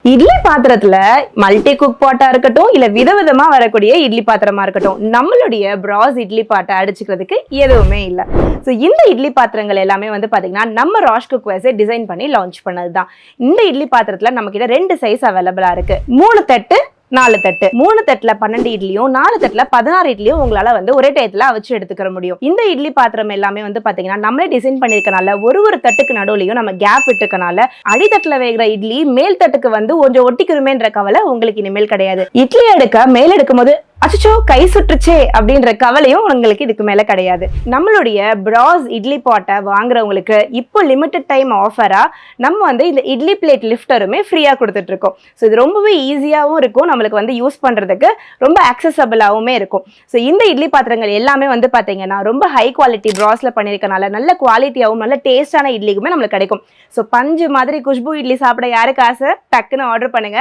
இட்லி பாத்திரத்துல multi cook பாட்டா இருக்கட்டும் இல்ல விதவிதமா வரக்கூடிய இட்லி பாத்திரமா இருக்கட்டும், நம்மளுடைய பிராஸ் இட்லி பாட்டை அடிச்சுக்கிறதுக்கு எதுவுமே இல்லை. ஸோ இந்த இட்லி பாத்திரங்கள் எல்லாமே வந்து பாத்தீங்கன்னா நம்ம ராஷ் குக்வேர்ஸை டிசைன் பண்ணி லான்ச் பண்ணதுதான். இந்த இட்லி பாத்திரத்துல நம்ம கிட்ட 2 சைஸ் அவைலபிளா இருக்கு. 3 தட்டு 4 தட்டு. 3 தட்டுல 12 இட்லியும் 4 தட்டுல 16 இட்லியும் உங்களால வந்து ஒரே டயத்துல வச்சு எடுத்துக்கிற முடியும். இந்த இட்லி பாத்திரம் எல்லாமே வந்து பாத்தீங்கன்னா நம்மளே டிசைன் பண்ணிருக்கனால ஒரு தட்டுக்கு நடுவுலயும் நம்ம கேப் விட்டுருக்கனால அடித்தட்டுல வேகிற இட்லி மேல் தட்டுக்கு வந்து கொஞ்சம் ஒட்டிக்கிறமேன்ற கவலை உங்களுக்கு இனிமேல் கிடையாது. இட்லி எடுக்க மேல் எடுக்கும் போது அச்சோ கை சுற்றுச்சே அப்படின்ற கவலையும் உங்களுக்கு இதுக்கு மேல கிடையாது. நம்மளுடைய பிராஸ் இட்லி பாட்டை வாங்குறவங்களுக்கு இப்போ லிமிடெட் டைம் ஆஃபரா நம்ம வந்து இந்த இட்லி பிளேட் லிஃப்டருமே ஃப்ரீயா கொடுத்துட்டு இருக்கோம். ஸோ இது ரொம்பவே ஈஸியாகவும் இருக்கும், நம்மளுக்கு வந்து யூஸ் பண்றதுக்கு ரொம்ப அக்சசபிளாகவுமே இருக்கும். ஸோ இந்த இட்லி பாத்திரங்கள் எல்லாமே வந்து பாத்தீங்கன்னா ரொம்ப ஹை குவாலிட்டி பிராஸ்ல பண்ணிருக்கனால நல்ல குவாலிட்டியாகவும் நல்ல டேஸ்டான இட்லிக்குமே நம்மளுக்கு கிடைக்கும். ஸோ பஞ்சு மாதிரி குஷ்பு இட்லி சாப்பிட யாருக்கு ஆசை, டக்குன்னு ஆர்டர் பண்ணுங்க.